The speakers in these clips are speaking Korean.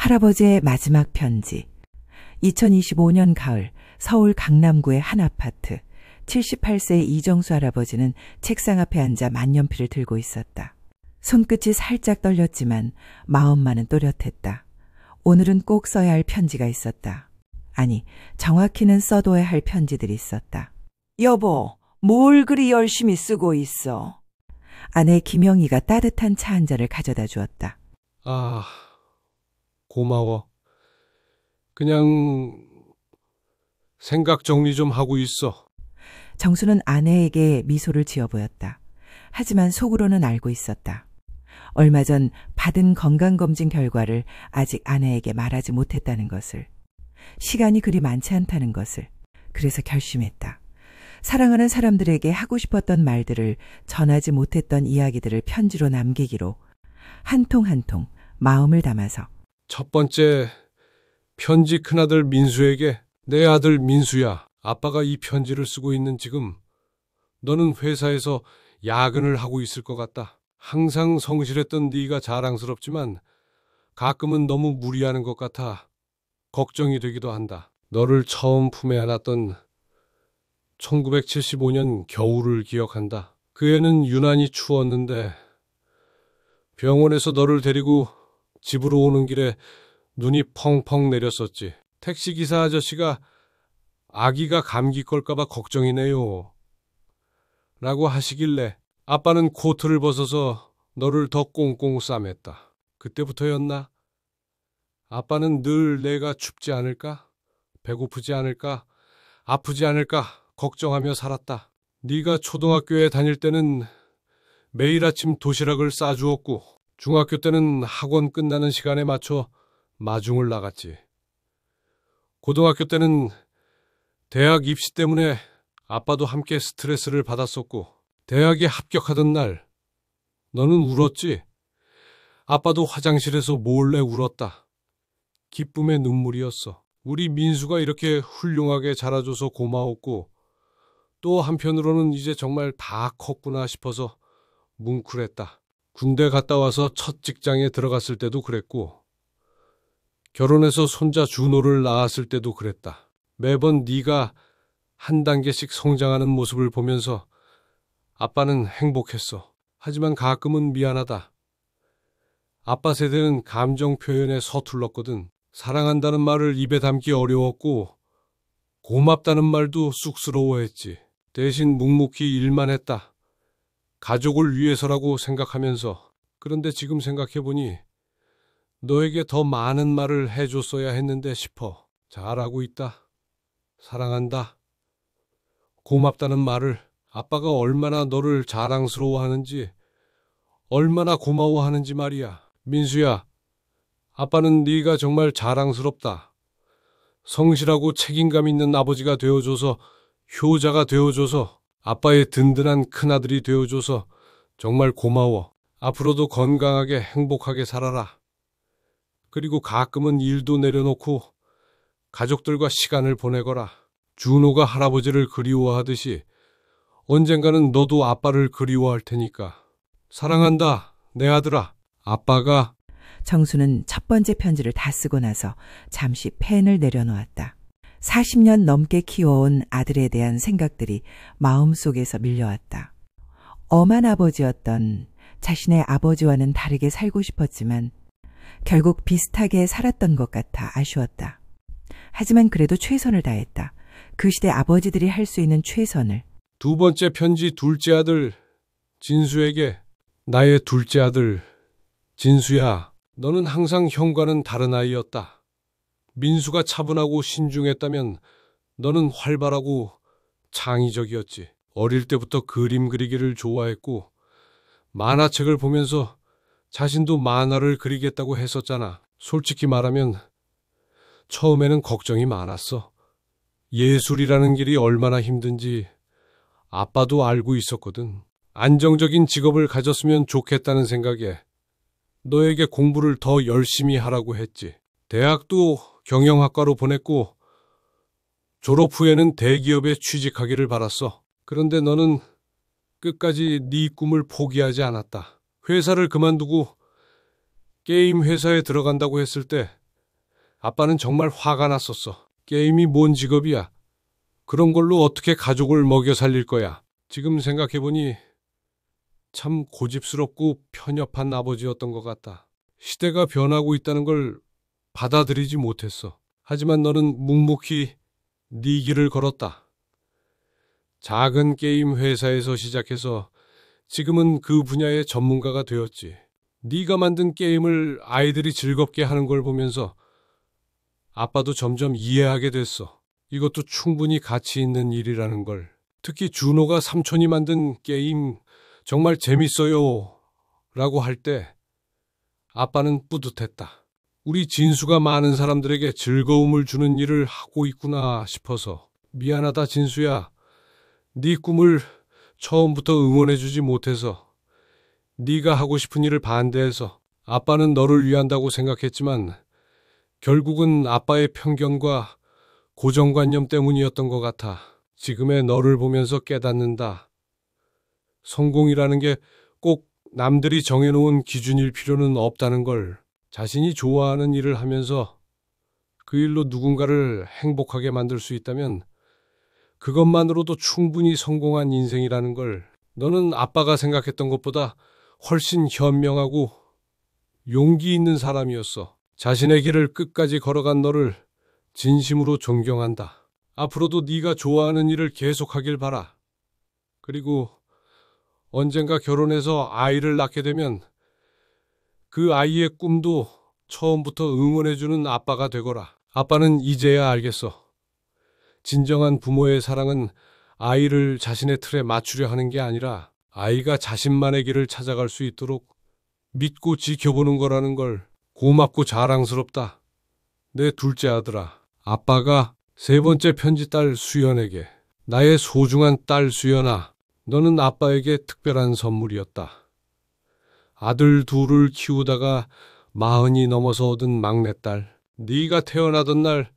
할아버지의 마지막 편지. 2025년 가을 서울 강남구의 한 아파트. 78세의 이정수 할아버지는 책상 앞에 앉아 만년필을 들고 있었다. 손끝이 살짝 떨렸지만 마음만은 또렷했다. 오늘은 꼭 써야 할 편지가 있었다. 아니, 정확히는 써둬야 할 편지들이 있었다. 여보, 뭘 그리 열심히 쓰고 있어? 아내 김영희가 따뜻한 차 한 잔을 가져다 주었다. 아, 고마워. 그냥 생각 정리 좀 하고 있어. 정수는 아내에게 미소를 지어 보였다. 하지만 속으로는 알고 있었다. 얼마 전 받은 건강검진 결과를 아직 아내에게 말하지 못했다는 것을. 시간이 그리 많지 않다는 것을. 그래서 결심했다. 사랑하는 사람들에게 하고 싶었던 말들을, 전하지 못했던 이야기들을 편지로 남기기로 한 통 한 통 마음을 담아서. 첫 번째, 편지 큰아들 민수에게. 내 아들 민수야, 아빠가 이 편지를 쓰고 있는 지금 너는 회사에서 야근을 하고 있을 것 같다. 항상 성실했던 네가 자랑스럽지만 가끔은 너무 무리하는 것 같아 걱정이 되기도 한다. 너를 처음 품에 안았던 1975년 겨울을 기억한다. 그 해는 유난히 추웠는데 병원에서 너를 데리고 집으로 오는 길에 눈이 펑펑 내렸었지. 택시기사 아저씨가 아기가 감기 걸까봐 걱정이네요 라고 하시길래 아빠는 코트를 벗어서 너를 더 꽁꽁 싸맸다. 그때부터였나? 아빠는 늘 내가 춥지 않을까? 배고프지 않을까? 아프지 않을까? 걱정하며 살았다. 네가 초등학교에 다닐 때는 매일 아침 도시락을 싸주었고 중학교 때는 학원 끝나는 시간에 맞춰 마중을 나갔지. 고등학교 때는 대학 입시 때문에 아빠도 함께 스트레스를 받았었고 대학에 합격하던 날 너는 울었지. 아빠도 화장실에서 몰래 울었다. 기쁨의 눈물이었어. 우리 민수가 이렇게 훌륭하게 자라줘서 고마웠고 또 한편으로는 이제 정말 다 컸구나 싶어서 뭉클했다. 군대 갔다 와서 첫 직장에 들어갔을 때도 그랬고 결혼해서 손자 준호를 낳았을 때도 그랬다. 매번 네가 한 단계씩 성장하는 모습을 보면서 아빠는 행복했어. 하지만 가끔은 미안하다. 아빠 세대는 감정 표현에 서툴렀거든. 사랑한다는 말을 입에 담기 어려웠고 고맙다는 말도 쑥스러워했지. 대신 묵묵히 일만 했다. 가족을 위해서라고 생각하면서. 그런데 지금 생각해보니 너에게 더 많은 말을 해줬어야 했는데 싶어. 잘하고 있다. 사랑한다. 고맙다는 말을. 아빠가 얼마나 너를 자랑스러워하는지, 얼마나 고마워하는지 말이야. 민수야, 아빠는 네가 정말 자랑스럽다. 성실하고 책임감 있는 아버지가 되어줘서, 효자가 되어줘서, 아빠의 든든한 큰아들이 되어줘서 정말 고마워. 앞으로도 건강하게 행복하게 살아라. 그리고 가끔은 일도 내려놓고 가족들과 시간을 보내거라. 준호가 할아버지를 그리워하듯이 언젠가는 너도 아빠를 그리워할 테니까. 사랑한다, 내 아들아. 아빠가. 정수는 첫 번째 편지를 다 쓰고 나서 잠시 펜을 내려놓았다. 40년 넘게 키워온 아들에 대한 생각들이 마음속에서 밀려왔다. 엄한 아버지였던 자신의 아버지와는 다르게 살고 싶었지만 결국 비슷하게 살았던 것 같아 아쉬웠다. 하지만 그래도 최선을 다했다. 그 시대 아버지들이 할 수 있는 최선을. 두 번째 편지 둘째 아들 진수에게. 나의 둘째 아들 진수야, 너는 항상 형과는 다른 아이였다. 민수가 차분하고 신중했다면 너는 활발하고 창의적이었지. 어릴 때부터 그림 그리기를 좋아했고 만화책을 보면서 자신도 만화를 그리겠다고 했었잖아. 솔직히 말하면 처음에는 걱정이 많았어. 예술이라는 길이 얼마나 힘든지 아빠도 알고 있었거든. 안정적인 직업을 가졌으면 좋겠다는 생각에 너에게 공부를 더 열심히 하라고 했지. 대학도 경영학과로 보냈고 졸업 후에는 대기업에 취직하기를 바랐어. 그런데 너는 끝까지 네 꿈을 포기하지 않았다. 회사를 그만두고 게임 회사에 들어간다고 했을 때 아빠는 정말 화가 났었어. 게임이 뭔 직업이야. 그런 걸로 어떻게 가족을 먹여 살릴 거야. 지금 생각해보니 참 고집스럽고 편협한 아버지였던 것 같다. 시대가 변하고 있다는 걸 받아들이지 못했어. 하지만 너는 묵묵히 네 길을 걸었다. 작은 게임 회사에서 시작해서 지금은 그 분야의 전문가가 되었지. 네가 만든 게임을 아이들이 즐겁게 하는 걸 보면서 아빠도 점점 이해하게 됐어. 이것도 충분히 가치 있는 일이라는 걸. 특히 준호가 삼촌이 만든 게임 정말 재밌어요 라고 할 때 아빠는 뿌듯했다. 우리 진수가 많은 사람들에게 즐거움을 주는 일을 하고 있구나 싶어서. 미안하다 진수야. 네 꿈을 처음부터 응원해주지 못해서, 네가 하고 싶은 일을 반대해서. 아빠는 너를 위한다고 생각했지만 결국은 아빠의 편견과 고정관념 때문이었던 것 같아. 지금의 너를 보면서 깨닫는다. 성공이라는 게 꼭 남들이 정해놓은 기준일 필요는 없다는 걸. 자신이 좋아하는 일을 하면서 그 일로 누군가를 행복하게 만들 수 있다면 그것만으로도 충분히 성공한 인생이라는 걸. 너는 아빠가 생각했던 것보다 훨씬 현명하고 용기 있는 사람이었어. 자신의 길을 끝까지 걸어간 너를 진심으로 존경한다. 앞으로도 네가 좋아하는 일을 계속하길 바라. 그리고 언젠가 결혼해서 아이를 낳게 되면 그 아이의 꿈도 처음부터 응원해주는 아빠가 되거라. 아빠는 이제야 알겠어. 진정한 부모의 사랑은 아이를 자신의 틀에 맞추려 하는 게 아니라 아이가 자신만의 길을 찾아갈 수 있도록 믿고 지켜보는 거라는 걸. 고맙고 자랑스럽다. 내 둘째 아들아. 아빠가 세 번째 편지 딸 수연에게. 나의 소중한 딸 수연아, 너는 아빠에게 특별한 선물이었다. 아들 둘을 키우다가 40이 넘어서 얻은 막내딸. 네가 태어나던 날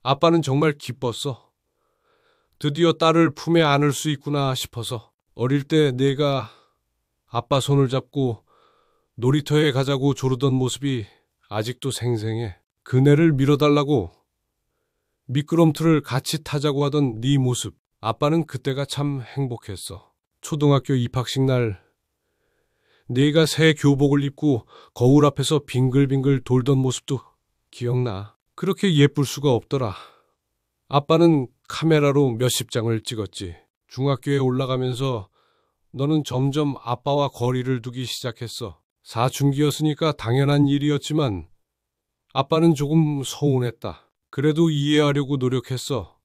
아빠는 정말 기뻤어. 드디어 딸을 품에 안을 수 있구나 싶어서. 어릴 때 내가 아빠 손을 잡고 놀이터에 가자고 조르던 모습이 아직도 생생해. 그네를 밀어달라고 미끄럼틀을 같이 타자고 하던 네 모습. 아빠는 그때가 참 행복했어. 초등학교 입학식 날 네가 새 교복을 입고 거울 앞에서 빙글빙글 돌던 모습도 기억나. 그렇게 예쁠 수가 없더라. 아빠는 카메라로 몇십 장을 찍었지. 중학교에 올라가면서 너는 점점 아빠와 거리를 두기 시작했어. 사춘기였으니까 당연한 일이었지만 아빠는 조금 서운했다. 그래도 이해하려고 노력했어.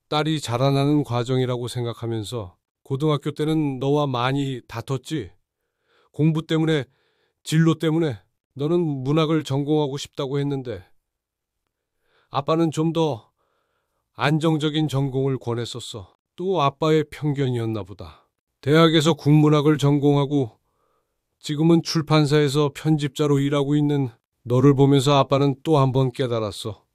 딸이 자라나는 과정이라고 생각하면서. 고등학교 때는 너와 많이 다퉜지. 공부 때문에, 진로 때문에. 너는 문학을 전공하고 싶다고 했는데 아빠는 좀 더 안정적인 전공을 권했었어. 또 아빠의 편견이었나 보다. 대학에서 국문학을 전공하고 지금은 출판사에서 편집자로 일하고 있는 너를 보면서 아빠는 또 한 번 깨달았어.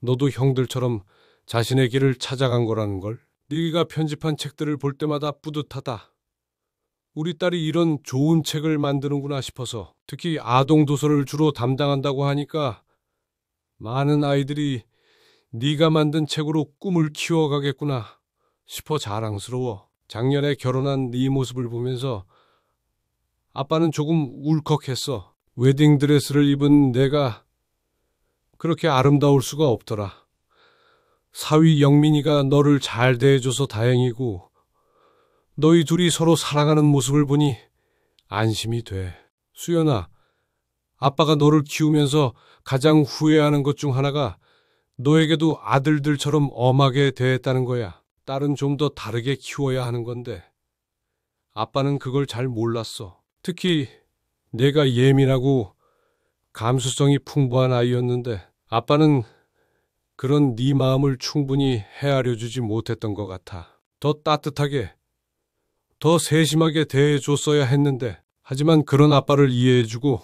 너도 형들처럼 자신의 길을 찾아간 거라는 걸. 네가 편집한 책들을 볼 때마다 뿌듯하다. 우리 딸이 이런 좋은 책을 만드는구나 싶어서. 특히 아동 도서를 주로 담당한다고 하니까 많은 아이들이 네가 만든 책으로 꿈을 키워가겠구나 싶어 자랑스러워. 작년에 결혼한 네 모습을 보면서 아빠는 조금 울컥했어. 웨딩드레스를 입은 내가 그렇게 아름다울 수가 없더라. 사위 영민이가 너를 잘 대해줘서 다행이고 너희 둘이 서로 사랑하는 모습을 보니 안심이 돼. 수연아, 아빠가 너를 키우면서 가장 후회하는 것 중 하나가 너에게도 아들들처럼 엄하게 대했다는 거야. 딸은 좀 더 다르게 키워야 하는 건데 아빠는 그걸 잘 몰랐어. 특히 내가 예민하고 감수성이 풍부한 아이였는데 아빠는 그런 네 마음을 충분히 헤아려 주지 못했던 것 같아. 더 따뜻하게, 더 세심하게 대해줬어야 했는데. 하지만 그런 아빠를 이해해주고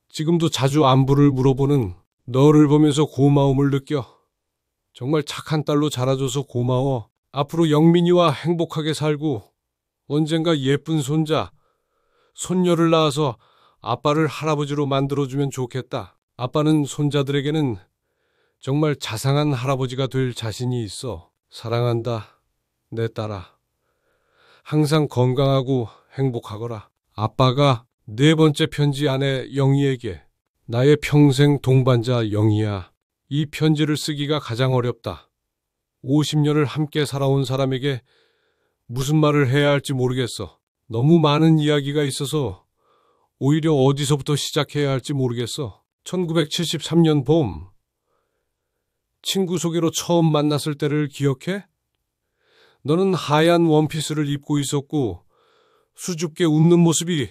지금도 자주 안부를 물어보는 너를 보면서 고마움을 느껴. 정말 착한 딸로 자라줘서 고마워. 앞으로 영민이와 행복하게 살고 언젠가 예쁜 손자, 손녀를 낳아서 아빠를 할아버지로 만들어주면 좋겠다. 아빠는 손자들에게는 정말 자상한 할아버지가 될 자신이 있어. 사랑한다, 내 딸아. 항상 건강하고 행복하거라. 아빠가 네 번째 편지 아내 영희에게. 나의 평생 동반자 영희야. 이 편지를 쓰기가 가장 어렵다. 50년을 함께 살아온 사람에게 무슨 말을 해야 할지 모르겠어. 너무 많은 이야기가 있어서 오히려 어디서부터 시작해야 할지 모르겠어. 1973년 봄, 친구 소개로 처음 만났을 때를 기억해? 너는 하얀 원피스를 입고 있었고 수줍게 웃는 모습이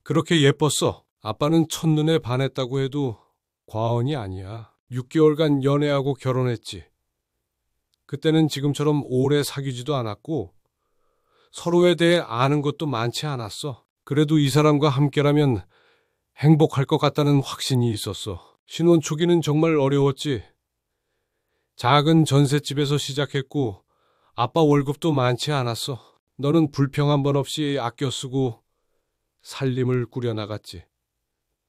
그렇게 예뻤어. 아빠는 첫눈에 반했다고 해도 과언이 아니야. 6개월간 연애하고 결혼했지. 그때는 지금처럼 오래 사귀지도 않았고 서로에 대해 아는 것도 많지 않았어. 그래도 이 사람과 함께라면 행복할 것 같다는 확신이 있었어. 신혼 초기는 정말 어려웠지. 작은 전셋집에서 시작했고 아빠 월급도 많지 않았어. 너는 불평 한 번 없이 아껴 쓰고 살림을 꾸려나갔지.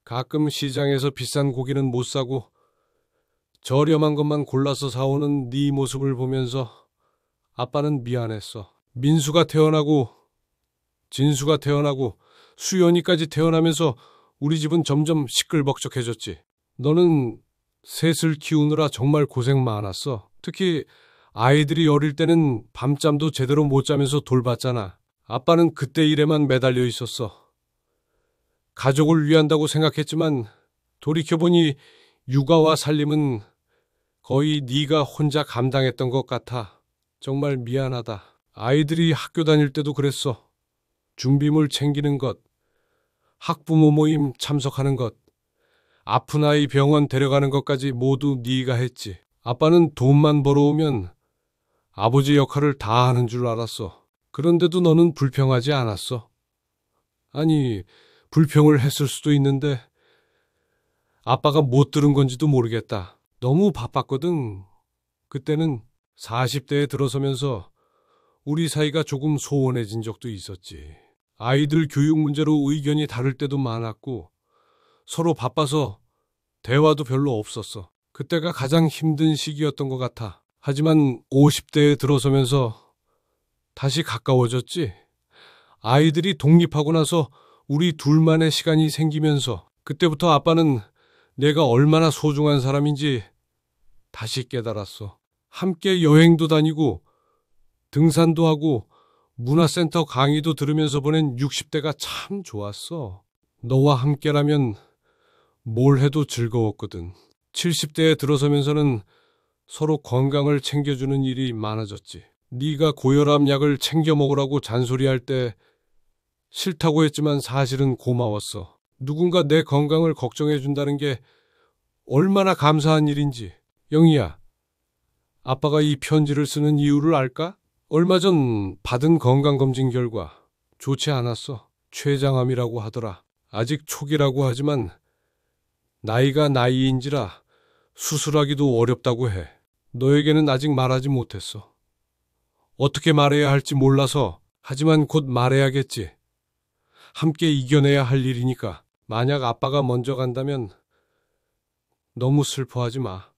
가끔 시장에서 비싼 고기는 못 사고 저렴한 것만 골라서 사오는 네 모습을 보면서 아빠는 미안했어. 민수가 태어나고 진수가 태어나고 수연이까지 태어나면서 우리 집은 점점 시끌벅적해졌지. 너는 셋을 키우느라 정말 고생 많았어. 특히 아이들이 어릴 때는 밤잠도 제대로 못 자면서 돌봤잖아. 아빠는 그때 일에만 매달려 있었어. 가족을 위한다고 생각했지만 돌이켜보니 육아와 살림은 거의 네가 혼자 감당했던 것 같아. 정말 미안하다. 아이들이 학교 다닐 때도 그랬어. 준비물 챙기는 것, 학부모 모임 참석하는 것, 아픈 아이 병원 데려가는 것까지 모두 네가 했지. 아빠는 돈만 벌어오면 아버지 역할을 다 하는 줄 알았어. 그런데도 너는 불평하지 않았어. 아니, 불평을 했을 수도 있는데 아빠가 못 들은 건지도 모르겠다. 너무 바빴거든. 그때는 40대에 들어서면서 우리 사이가 조금 소원해진 적도 있었지. 아이들 교육 문제로 의견이 다를 때도 많았고 서로 바빠서 대화도 별로 없었어. 그때가 가장 힘든 시기였던 것 같아. 하지만 50대에 들어서면서 다시 가까워졌지. 아이들이 독립하고 나서 우리 둘만의 시간이 생기면서 그때부터 아빠는 내가 얼마나 소중한 사람인지 다시 깨달았어. 함께 여행도 다니고 등산도 하고 문화센터 강의도 들으면서 보낸 60대가 참 좋았어. 너와 함께라면 뭘 해도 즐거웠거든. 70대에 들어서면서는 서로 건강을 챙겨주는 일이 많아졌지. 네가 고혈압 약을 챙겨 먹으라고 잔소리할 때 싫다고 했지만 사실은 고마웠어. 누군가 내 건강을 걱정해 준다는 게 얼마나 감사한 일인지. 영희야, 아빠가 이 편지를 쓰는 이유를 알까? 얼마 전 받은 건강검진 결과 좋지 않았어. 췌장암이라고 하더라. 아직 초기라고 하지만 나이가 나이인지라 수술하기도 어렵다고 해. 너에게는 아직 말하지 못했어. 어떻게 말해야 할지 몰라서. 하지만 곧 말해야겠지. 함께 이겨내야 할 일이니까. 만약 아빠가 먼저 간다면 너무 슬퍼하지 마.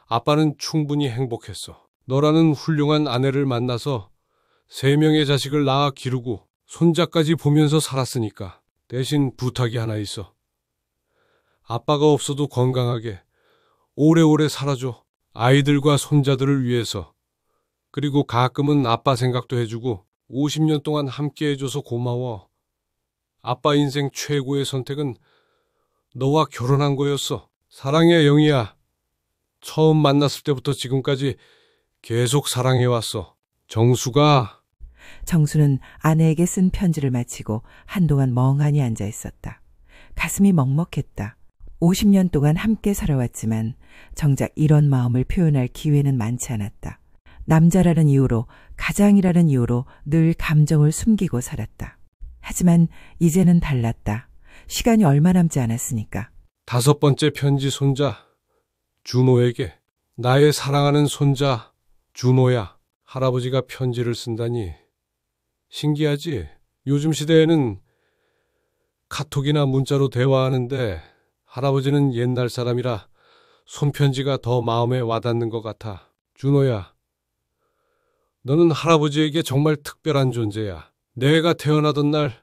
아빠는 충분히 행복했어. 너라는 훌륭한 아내를 만나서 3명의 자식을 낳아 기르고 손자까지 보면서 살았으니까. 대신 부탁이 하나 있어. 아빠가 없어도 건강하게 오래오래 살아줘. 아이들과 손자들을 위해서. 그리고 가끔은 아빠 생각도 해주고 50년 동안 함께 해줘서 고마워. 아빠 인생 최고의 선택은 너와 결혼한 거였어. 사랑해, 영희야. 처음 만났을 때부터 지금까지 계속 사랑해왔어. 정수가. 정수는 아내에게 쓴 편지를 마치고 한동안 멍하니 앉아 있었다. 가슴이 먹먹했다. 50년 동안 함께 살아왔지만 정작 이런 마음을 표현할 기회는 많지 않았다. 남자라는 이유로, 가장이라는 이유로 늘 감정을 숨기고 살았다. 하지만 이제는 달랐다. 시간이 얼마 남지 않았으니까. 5번째 편지 손자 준호에게. 나의 사랑하는 손자 준호야. 할아버지가 편지를 쓴다니 신기하지? 요즘 시대에는 카톡이나 문자로 대화하는데 할아버지는 옛날 사람이라 손편지가 더 마음에 와닿는 것 같아. 준호야, 너는 할아버지에게 정말 특별한 존재야. 내가 태어나던 날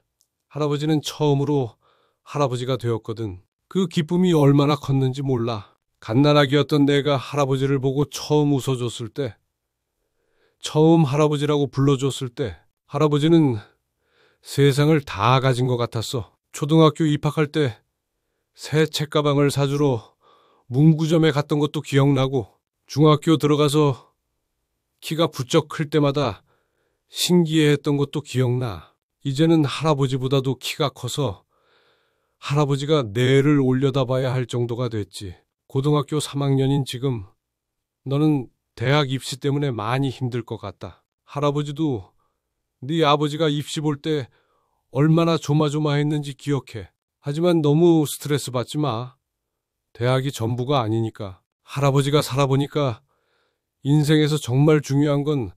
할아버지는 처음으로 할아버지가 되었거든. 그 기쁨이 얼마나 컸는지 몰라. 갓난아기였던 내가 할아버지를 보고 처음 웃어줬을 때, 처음 할아버지라고 불러줬을 때, 할아버지는 세상을 다 가진 것 같았어. 초등학교 입학할 때 새 책가방을 사주러 문구점에 갔던 것도 기억나고, 중학교 들어가서 키가 부쩍 클 때마다 신기해했던 것도 기억나. 이제는 할아버지보다도 키가 커서 할아버지가 뇌를 올려다봐야 할 정도가 됐지. 고등학교 3학년인 지금 너는 대학 입시 때문에 많이 힘들 것 같다. 할아버지도 네 아버지가 입시 볼 때 얼마나 조마조마했는지 기억해. 하지만 너무 스트레스 받지 마. 대학이 전부가 아니니까. 할아버지가 살아보니까 인생에서 정말 중요한 건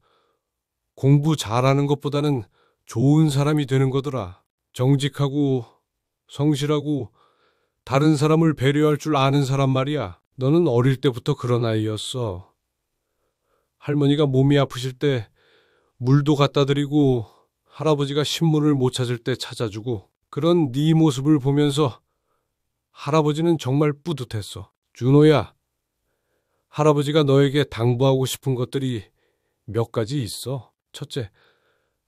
공부 잘하는 것보다는 좋은 사람이 되는 거더라. 정직하고 성실하고 다른 사람을 배려할 줄 아는 사람 말이야. 너는 어릴 때부터 그런 아이였어. 할머니가 몸이 아프실 때 물도 갖다 드리고, 할아버지가 신문을 못 찾을 때 찾아주고, 그런 네 모습을 보면서 할아버지는 정말 뿌듯했어. 준호야, 할아버지가 너에게 당부하고 싶은 것들이 몇 가지 있어. 첫째,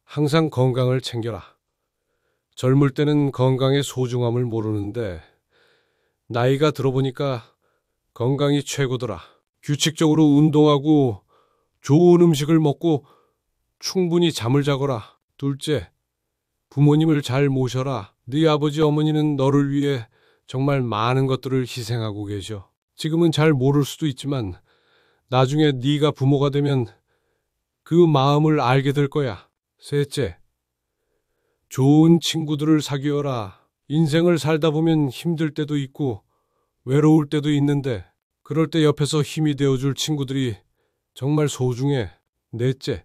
항상 건강을 챙겨라. 젊을 때는 건강의 소중함을 모르는데 나이가 들어보니까 건강이 최고더라. 규칙적으로 운동하고 좋은 음식을 먹고 충분히 잠을 자거라. 둘째, 부모님을 잘 모셔라. 네 아버지 어머니는 너를 위해 정말 많은 것들을 희생하고 계셔. 지금은 잘 모를 수도 있지만 나중에 네가 부모가 되면 그 마음을 알게 될 거야. 셋째, 좋은 친구들을 사귀어라. 인생을 살다 보면 힘들 때도 있고 외로울 때도 있는데 그럴 때 옆에서 힘이 되어줄 친구들이 정말 소중해. 넷째,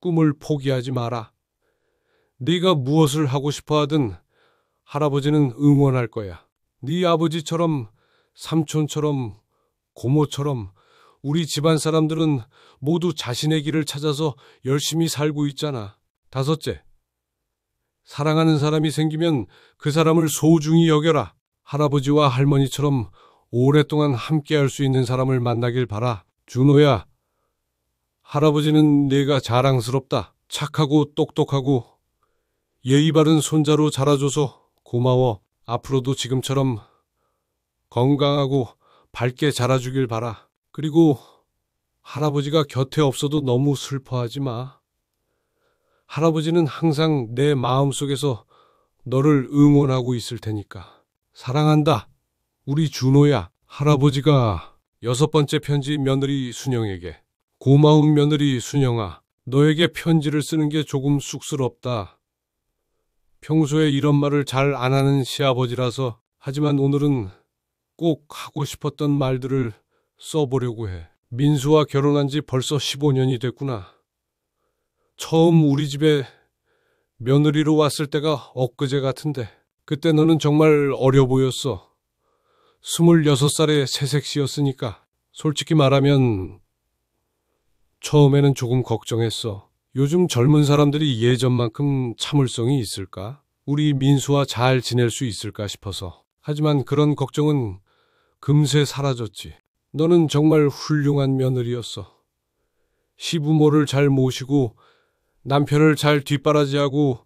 꿈을 포기하지 마라. 네가 무엇을 하고 싶어 하든 할아버지는 응원할 거야. 네 아버지처럼, 삼촌처럼, 고모처럼 우리 집안 사람들은 모두 자신의 길을 찾아서 열심히 살고 있잖아. 다섯째, 사랑하는 사람이 생기면 그 사람을 소중히 여겨라. 할아버지와 할머니처럼 오랫동안 함께할 수 있는 사람을 만나길 바라. 준호야, 할아버지는 네가 자랑스럽다. 착하고 똑똑하고 예의 바른 손자로 자라줘서 고마워. 앞으로도 지금처럼 건강하고 밝게 자라주길 바라. 그리고 할아버지가 곁에 없어도 너무 슬퍼하지 마. 할아버지는 항상 내 마음속에서 너를 응원하고 있을 테니까. 사랑한다. 우리 준호야. 할아버지가 6번째 편지 며느리 순영에게. 고마운 며느리 순영아. 너에게 편지를 쓰는 게 조금 쑥스럽다. 평소에 이런 말을 잘 안 하는 시아버지라서. 하지만 오늘은 꼭 하고 싶었던 말들을 써보려고 해. 민수와 결혼한 지 벌써 15년이 됐구나. 처음 우리 집에 며느리로 왔을 때가 엊그제 같은데 그때 너는 정말 어려 보였어. 26살의 새색시였으니까. 솔직히 말하면 처음에는 조금 걱정했어. 요즘 젊은 사람들이 예전만큼 참을성이 있을까? 우리 민수와 잘 지낼 수 있을까 싶어서. 하지만 그런 걱정은 금세 사라졌지. 너는 정말 훌륭한 며느리였어. 시부모를 잘 모시고 남편을 잘 뒷바라지하고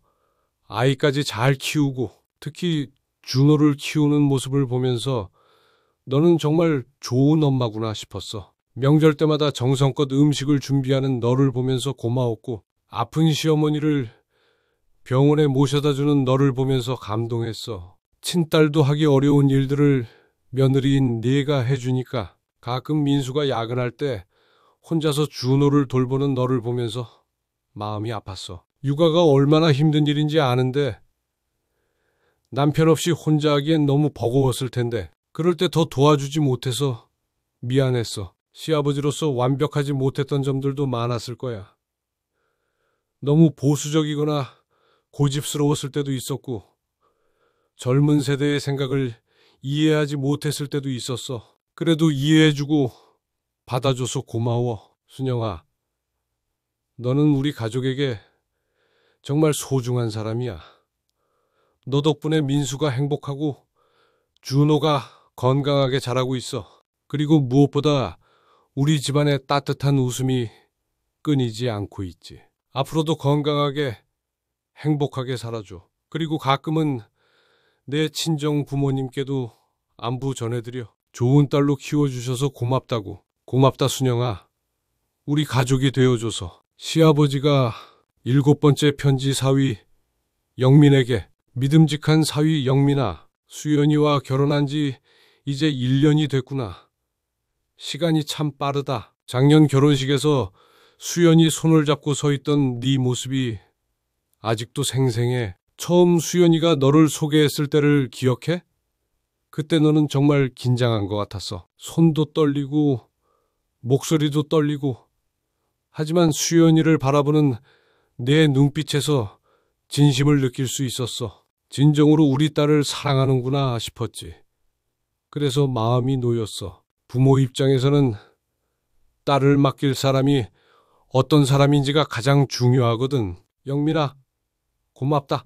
아이까지 잘 키우고 특히 준호를 키우는 모습을 보면서 너는 정말 좋은 엄마구나 싶었어. 명절 때마다 정성껏 음식을 준비하는 너를 보면서 고마웠고 아픈 시어머니를 병원에 모셔다주는 너를 보면서 감동했어. 친딸도 하기 어려운 일들을 며느리인 네가 해주니까 가끔 민수가 야근할 때 혼자서 준호를 돌보는 너를 보면서 마음이 아팠어. 육아가 얼마나 힘든 일인지 아는데 남편 없이 혼자 하기엔 너무 버거웠을 텐데 그럴 때 더 도와주지 못해서 미안했어. 시아버지로서 완벽하지 못했던 점들도 많았을 거야. 너무 보수적이거나 고집스러웠을 때도 있었고 젊은 세대의 생각을 이해하지 못했을 때도 있었어. 그래도 이해해주고 받아줘서 고마워, 순영아. 너는 우리 가족에게 정말 소중한 사람이야. 너 덕분에 민수가 행복하고 준호가 건강하게 자라고 있어. 그리고 무엇보다 우리 집안의 따뜻한 웃음이 끊이지 않고 있지. 앞으로도 건강하게 행복하게 살아줘. 그리고 가끔은 내 친정 부모님께도 안부 전해드려. 좋은 딸로 키워주셔서 고맙다고. 고맙다, 순영아. 우리 가족이 되어줘서. 시아버지가 7번째 편지 사위 영민에게 믿음직한 사위 영민아, 수연이와 결혼한 지 이제 1년이 됐구나. 시간이 참 빠르다. 작년 결혼식에서 수연이 손을 잡고 서 있던 네 모습이 아직도 생생해. 처음 수연이가 너를 소개했을 때를 기억해? 그때 너는 정말 긴장한 것 같았어. 손도 떨리고 목소리도 떨리고. 하지만 수연이를 바라보는 내 눈빛에서 진심을 느낄 수 있었어. 진정으로 우리 딸을 사랑하는구나 싶었지. 그래서 마음이 놓였어. 부모 입장에서는 딸을 맡길 사람이 어떤 사람인지가 가장 중요하거든. 영민아, 고맙다.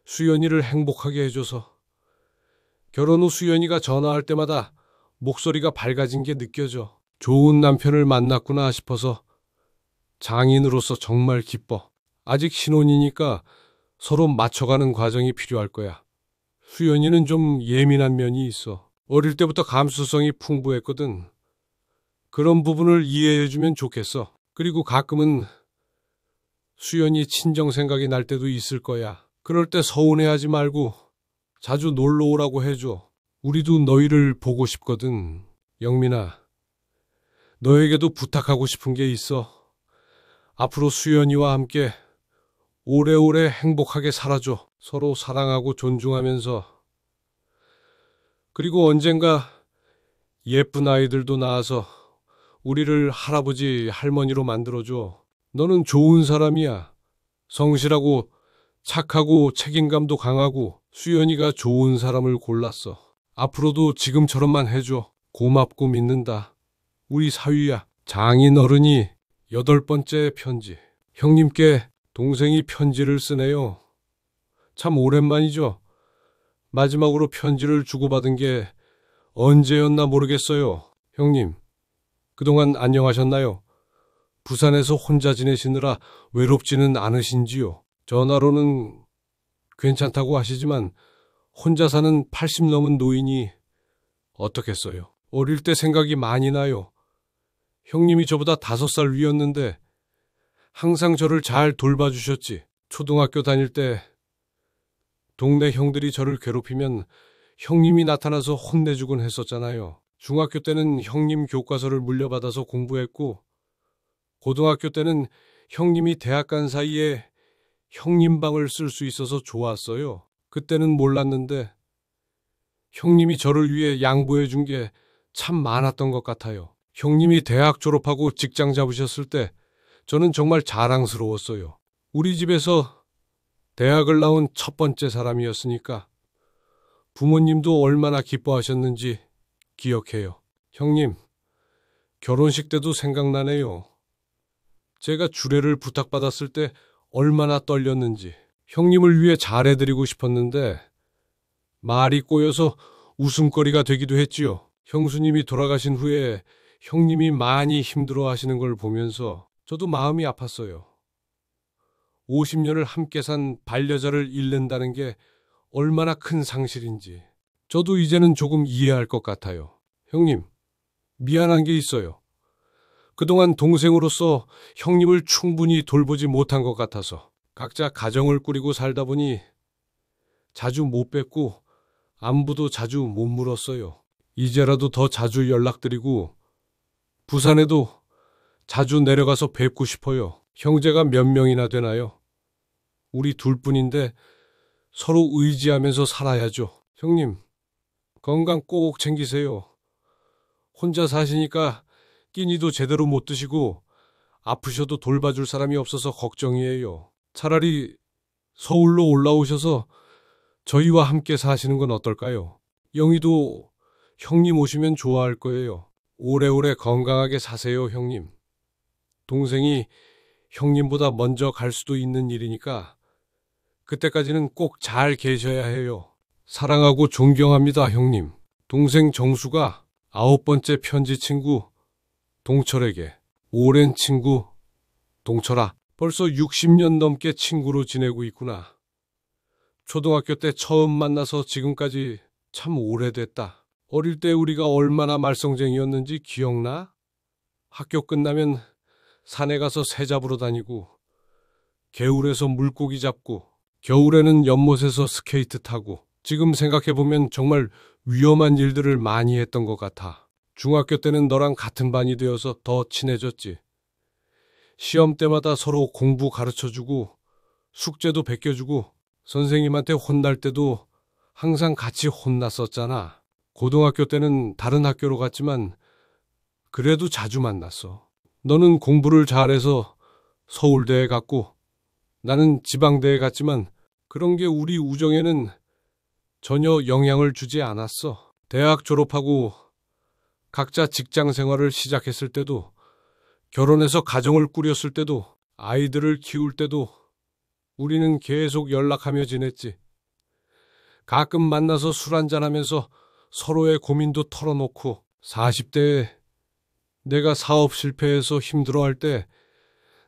수연이를 행복하게 해줘서. 결혼 후 수연이가 전화할 때마다 목소리가 밝아진 게 느껴져. 좋은 남편을 만났구나 싶어서 장인으로서 정말 기뻐. 아직 신혼이니까 서로 맞춰가는 과정이 필요할 거야. 수연이는 좀 예민한 면이 있어. 어릴 때부터 감수성이 풍부했거든. 그런 부분을 이해해주면 좋겠어. 그리고 가끔은 수연이 친정 생각이 날 때도 있을 거야. 그럴 때 서운해하지 말고 자주 놀러 오라고 해줘. 우리도 너희를 보고 싶거든. 영민아, 너에게도 부탁하고 싶은 게 있어. 앞으로 수연이와 함께 오래오래 행복하게 살아줘. 서로 사랑하고 존중하면서. 그리고 언젠가 예쁜 아이들도 낳아서 우리를 할아버지, 할머니로 만들어줘. 너는 좋은 사람이야. 성실하고 착하고 책임감도 강하고. 수연이가 좋은 사람을 골랐어. 앞으로도 지금처럼만 해줘. 고맙고 믿는다. 우리 사위야. 장인 어른이 8번째 편지. 형님께 동생이 편지를 쓰네요. 참 오랜만이죠. 마지막으로 편지를 주고받은 게 언제였나 모르겠어요. 형님, 그동안 안녕하셨나요? 부산에서 혼자 지내시느라 외롭지는 않으신지요? 전화로는 괜찮다고 하시지만 혼자 사는 80 넘은 노인이 어떻겠어요? 어릴 때 생각이 많이 나요. 형님이 저보다 5살 위였는데 항상 저를 잘 돌봐주셨지. 초등학교 다닐 때 동네 형들이 저를 괴롭히면 형님이 나타나서 혼내주곤 했었잖아요. 중학교 때는 형님 교과서를 물려받아서 공부했고, 고등학교 때는 형님이 대학 간 사이에 형님 방을 쓸 수 있어서 좋았어요. 그때는 몰랐는데 형님이 저를 위해 양보해 준 게 참 많았던 것 같아요. 형님이 대학 졸업하고 직장 잡으셨을 때 저는 정말 자랑스러웠어요. 우리 집에서 대학을 나온 첫 번째 사람이었으니까 부모님도 얼마나 기뻐하셨는지 기억해요. 형님, 결혼식 때도 생각나네요. 제가 주례를 부탁받았을 때 얼마나 떨렸는지. 형님을 위해 잘해드리고 싶었는데 말이 꼬여서 웃음거리가 되기도 했지요. 형수님이 돌아가신 후에 형님이 많이 힘들어 하시는 걸 보면서 저도 마음이 아팠어요. 50년을 함께 산 반려자를 잃는다는 게 얼마나 큰 상실인지 저도 이제는 조금 이해할 것 같아요. 형님, 미안한 게 있어요. 그동안 동생으로서 형님을 충분히 돌보지 못한 것 같아서. 각자 가정을 꾸리고 살다 보니 자주 못 뵙고 안부도 자주 못 물었어요. 이제라도 더 자주 연락드리고 부산에도 자주 내려가서 뵙고 싶어요. 형제가 몇 명이나 되나요? 우리 둘뿐인데 서로 의지하면서 살아야죠. 형님, 건강 꼭 챙기세요. 혼자 사시니까 끼니도 제대로 못 드시고 아프셔도 돌봐줄 사람이 없어서 걱정이에요. 차라리 서울로 올라오셔서 저희와 함께 사시는 건 어떨까요? 영희도 형님 오시면 좋아할 거예요. 오래오래 건강하게 사세요, 형님. 동생이 형님보다 먼저 갈 수도 있는 일이니까 그때까지는 꼭 잘 계셔야 해요. 사랑하고 존경합니다, 형님. 동생 정수가 9번째 편지 친구 동철에게. 오랜 친구 동철아, 벌써 60년 넘게 친구로 지내고 있구나. 초등학교 때 처음 만나서 지금까지 참 오래됐다. 어릴 때 우리가 얼마나 말썽쟁이였는지 기억나? 학교 끝나면 산에 가서 새 잡으러 다니고, 개울에서 물고기 잡고, 겨울에는 연못에서 스케이트 타고, 지금 생각해보면 정말 위험한 일들을 많이 했던 것 같아. 중학교 때는 너랑 같은 반이 되어서 더 친해졌지. 시험 때마다 서로 공부 가르쳐주고, 숙제도 베껴주고, 선생님한테 혼날 때도 항상 같이 혼났었잖아. 고등학교 때는 다른 학교로 갔지만 그래도 자주 만났어. 너는 공부를 잘해서 서울대에 갔고 나는 지방대에 갔지만 그런 게 우리 우정에는 전혀 영향을 주지 않았어. 대학 졸업하고 각자 직장 생활을 시작했을 때도, 결혼해서 가정을 꾸렸을 때도, 아이들을 키울 때도 우리는 계속 연락하며 지냈지. 가끔 만나서 술 한잔하면서 서로의 고민도 털어놓고, 40대에 내가 사업 실패해서 힘들어할 때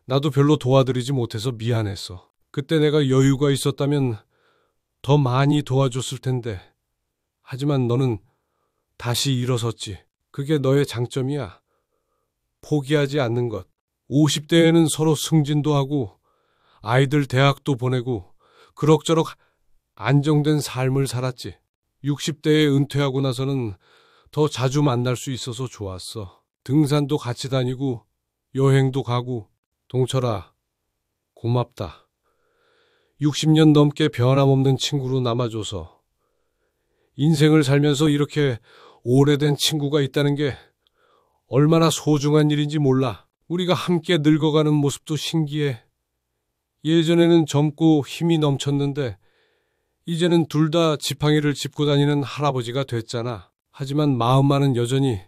나도 별로 도와드리지 못해서 미안했어. 그때 내가 여유가 있었다면 더 많이 도와줬을 텐데. 하지만 너는 다시 일어섰지. 그게 너의 장점이야. 포기하지 않는 것. 50대에는 서로 승진도 하고 아이들 대학도 보내고 그럭저럭 안정된 삶을 살았지. 60대에 은퇴하고 나서는 더 자주 만날 수 있어서 좋았어. 등산도 같이 다니고 여행도 가고. 동철아, 고맙다. 60년 넘게 변함없는 친구로 남아줘서. 인생을 살면서 이렇게 오래된 친구가 있다는 게 얼마나 소중한 일인지 몰라. 우리가 함께 늙어가는 모습도 신기해. 예전에는 젊고 힘이 넘쳤는데 이제는 둘 다 지팡이를 짚고 다니는 할아버지가 됐잖아. 하지만 마음만은 여전히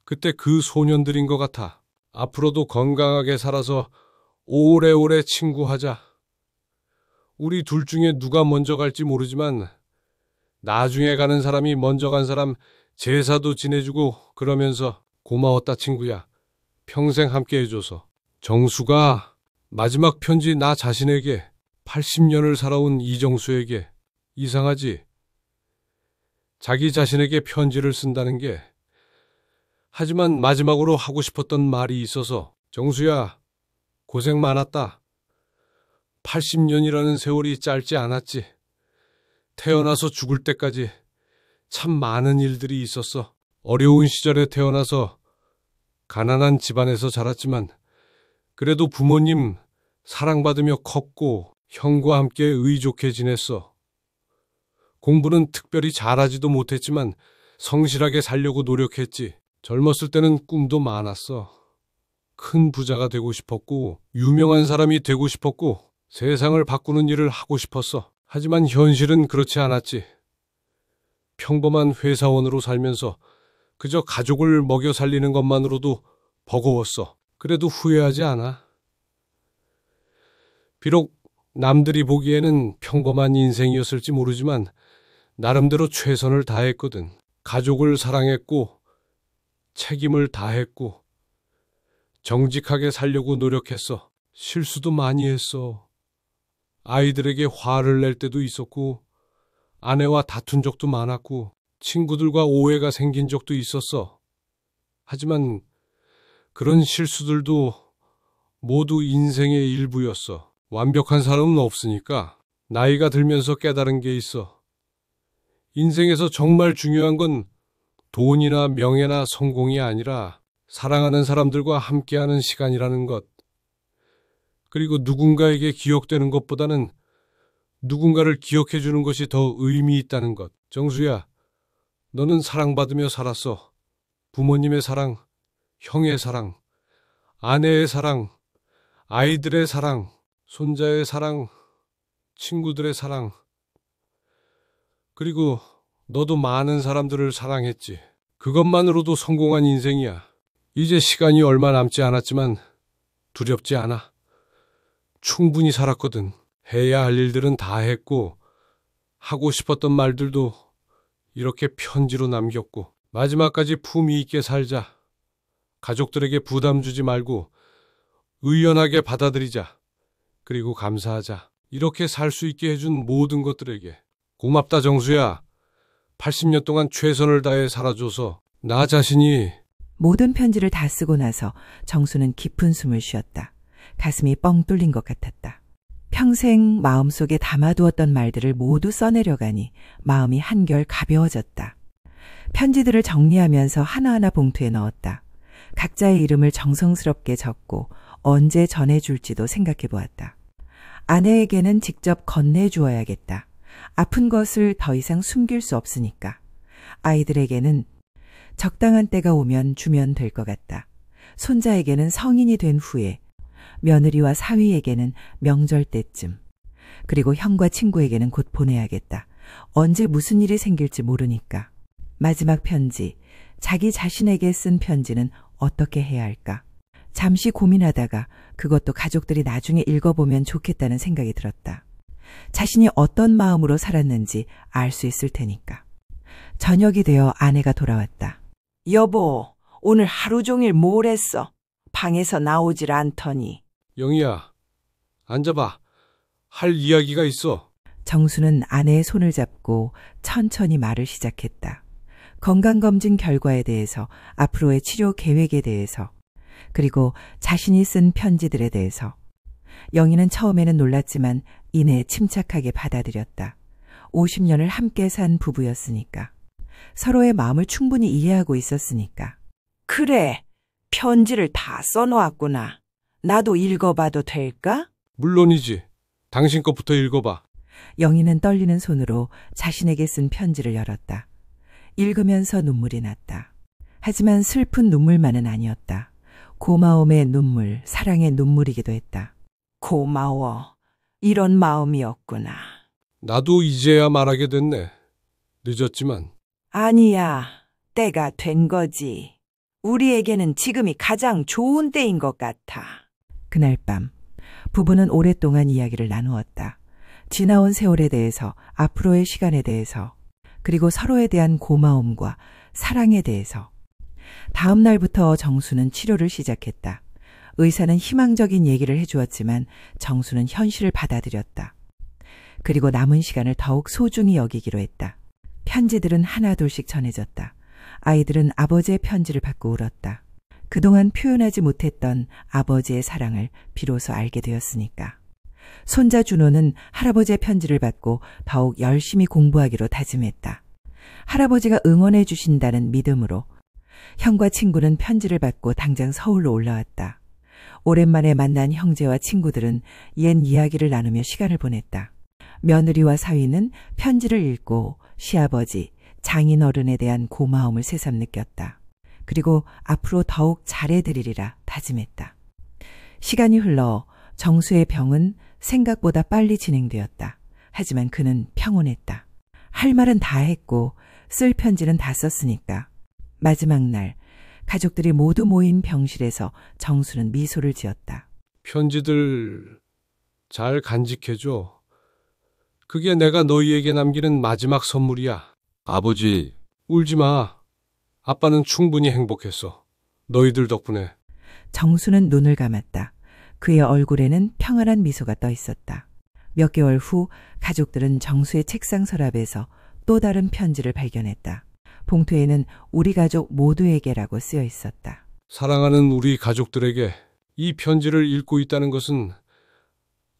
그때 그 소년들인 것 같아. 앞으로도 건강하게 살아서 오래오래 친구하자. 우리 둘 중에 누가 먼저 갈지 모르지만 나중에 가는 사람이 먼저 간 사람 제사도 지내주고 그러면서 고마웠다 친구야. 평생 함께 해줘서. 정수가 마지막 편지 나 자신에게, 80년을 살아온 이정수에게. 이상하지? 자기 자신에게 편지를 쓴다는 게. 하지만 마지막으로 하고 싶었던 말이 있어서. 정수야, 고생 많았다. 80년이라는 세월이 짧지 않았지. 태어나서 죽을 때까지 참 많은 일들이 있었어. 어려운 시절에 태어나서 가난한 집안에서 자랐지만 그래도 부모님 사랑받으며 컸고 형과 함께 의좋게 지냈어. 공부는 특별히 잘하지도 못했지만 성실하게 살려고 노력했지. 젊었을 때는 꿈도 많았어. 큰 부자가 되고 싶었고 유명한 사람이 되고 싶었고 세상을 바꾸는 일을 하고 싶었어. 하지만 현실은 그렇지 않았지. 평범한 회사원으로 살면서 그저 가족을 먹여 살리는 것만으로도 버거웠어. 그래도 후회하지 않아. 비록 남들이 보기에는 평범한 인생이었을지 모르지만 나름대로 최선을 다했거든. 가족을 사랑했고 책임을 다했고 정직하게 살려고 노력했어. 실수도 많이 했어. 아이들에게 화를 낼 때도 있었고 아내와 다툰 적도 많았고 친구들과 오해가 생긴 적도 있었어. 하지만 그런 실수들도 모두 인생의 일부였어. 완벽한 사람은 없으니까. 나이가 들면서 깨달은 게 있어. 인생에서 정말 중요한 건 돈이나 명예나 성공이 아니라 사랑하는 사람들과 함께하는 시간이라는 것. 그리고 누군가에게 기억되는 것보다는 누군가를 기억해 주는 것이 더 의미 있다는 것. 정수야, 너는 사랑받으며 살았어. 부모님의 사랑, 형의 사랑, 아내의 사랑, 아이들의 사랑, 손자의 사랑, 친구들의 사랑. 그리고 너도 많은 사람들을 사랑했지. 그것만으로도 성공한 인생이야. 이제 시간이 얼마 남지 않았지만 두렵지 않아. 충분히 살았거든. 해야 할 일들은 다 했고 하고 싶었던 말들도 이렇게 편지로 남겼고 마지막까지 품위 있게 살자. 가족들에게 부담 주지 말고 의연하게 받아들이자. 그리고 감사하자. 이렇게 살 수 있게 해준 모든 것들에게 고맙다 정수야. 80년 동안 최선을 다해 살아줘서 나 자신이. 모든 편지를 다 쓰고 나서 정수는 깊은 숨을 쉬었다. 가슴이 뻥 뚫린 것 같았다. 평생 마음속에 담아두었던 말들을 모두 써내려가니 마음이 한결 가벼워졌다. 편지들을 정리하면서 하나하나 봉투에 넣었다. 각자의 이름을 정성스럽게 적고 언제 전해줄지도 생각해 보았다. 아내에게는 직접 건네주어야겠다. 아픈 것을 더 이상 숨길 수 없으니까. 아이들에게는 적당한 때가 오면 주면 될 것 같다. 손자에게는 성인이 된 후에, 며느리와 사위에게는 명절 때쯤, 그리고 형과 친구에게는 곧 보내야겠다. 언제 무슨 일이 생길지 모르니까. 마지막 편지, 자기 자신에게 쓴 편지는 어떻게 해야 할까? 잠시 고민하다가 그것도 가족들이 나중에 읽어보면 좋겠다는 생각이 들었다. 자신이 어떤 마음으로 살았는지 알 수 있을 테니까. 저녁이 되어 아내가 돌아왔다. 여보, 오늘 하루 종일 뭘 했어? 방에서 나오질 않더니. 영희야, 앉아봐. 할 이야기가 있어. 정수는 아내의 손을 잡고 천천히 말을 시작했다. 건강검진 결과에 대해서, 앞으로의 치료 계획에 대해서, 그리고 자신이 쓴 편지들에 대해서. 영희는 처음에는 놀랐지만 이내 침착하게 받아들였다. 50년을 함께 산 부부였으니까. 서로의 마음을 충분히 이해하고 있었으니까. 그래, 편지를 다 써놓았구나. 나도 읽어봐도 될까? 물론이지. 당신 것부터 읽어봐. 영희는 떨리는 손으로 자신에게 쓴 편지를 열었다. 읽으면서 눈물이 났다. 하지만 슬픈 눈물만은 아니었다. 고마움의 눈물, 사랑의 눈물이기도 했다. 고마워. 이런 마음이었구나. 나도 이제야 말하게 됐네. 늦었지만. 아니야, 때가 된 거지. 우리에게는 지금이 가장 좋은 때인 것 같아. 그날 밤 부부는 오랫동안 이야기를 나누었다. 지나온 세월에 대해서, 앞으로의 시간에 대해서, 그리고 서로에 대한 고마움과 사랑에 대해서. 다음 날부터 정수는 치료를 시작했다. 의사는 희망적인 얘기를 해주었지만 정수는 현실을 받아들였다. 그리고 남은 시간을 더욱 소중히 여기기로 했다. 편지들은 하나둘씩 전해졌다. 아이들은 아버지의 편지를 받고 울었다. 그동안 표현하지 못했던 아버지의 사랑을 비로소 알게 되었으니까. 손자 준호는 할아버지의 편지를 받고 더욱 열심히 공부하기로 다짐했다. 할아버지가 응원해 주신다는 믿음으로. 형과 친구는 편지를 받고 당장 서울로 올라왔다. 오랜만에 만난 형제와 친구들은 옛 이야기를 나누며 시간을 보냈다. 며느리와 사위는 편지를 읽고 시아버지, 장인어른에 대한 고마움을 새삼 느꼈다. 그리고 앞으로 더욱 잘해드리리라 다짐했다. 시간이 흘러 정수의 병은 생각보다 빨리 진행되었다. 하지만 그는 평온했다. 할 말은 다 했고 쓸 편지는 다 썼으니까. 마지막 날 가족들이 모두 모인 병실에서 정수는 미소를 지었다. 편지들 잘 간직해줘. 그게 내가 너희에게 남기는 마지막 선물이야. 아버지, 울지 마. 아빠는 충분히 행복했어. 너희들 덕분에. 정수는 눈을 감았다. 그의 얼굴에는 평안한 미소가 떠 있었다. 몇 개월 후 가족들은 정수의 책상 서랍에서 또 다른 편지를 발견했다. 봉투에는 우리 가족 모두에게라고 쓰여 있었다. 사랑하는 우리 가족들에게 이 편지를 읽고 있다는 것은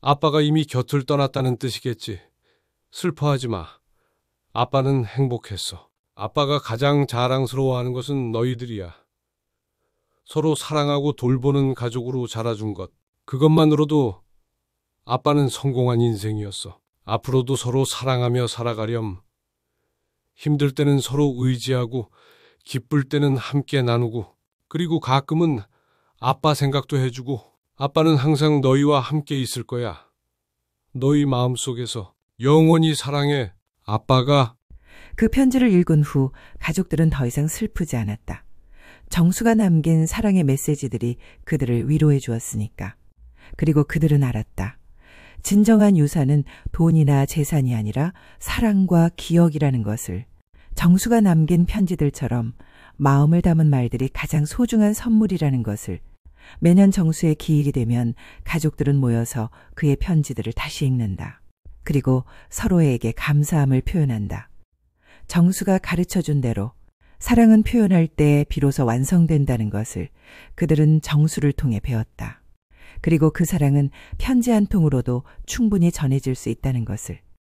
아빠가 이미 곁을 떠났다는 뜻이겠지. 슬퍼하지 마. 아빠는 행복했어. 아빠가 가장 자랑스러워하는 것은 너희들이야. 서로 사랑하고 돌보는 가족으로 자라준 것. 그것만으로도 아빠는 성공한 인생이었어. 앞으로도 서로 사랑하며 살아가렴. 힘들 때는 서로 의지하고 기쁠 때는 함께 나누고 그리고 가끔은 아빠 생각도 해주고 아빠는 항상 너희와 함께 있을 거야. 너희 마음속에서 영원히 사랑해. 아빠가. 그 편지를 읽은 후 가족들은 더 이상 슬프지 않았다. 정수가 남긴 사랑의 메시지들이 그들을 위로해 주었으니까. 그리고 그들은 알았다. 진정한 유산은 돈이나 재산이 아니라 사랑과 기억이라는 것을. 정수가 남긴 편지들처럼 마음을 담은 말들이 가장 소중한 선물이라는 것을. 매년 정수의 기일이 되면 가족들은 모여서 그의 편지들을 다시 읽는다. 그리고 서로에게 감사함을 표현한다. 정수가 가르쳐준 대로 사랑은 표현할 때 비로소 완성된다는 것을 그들은 정수를 통해 배웠다. 그리고 그 사랑은 편지 한 통으로도 충분히 전해질 수 있다는 것을.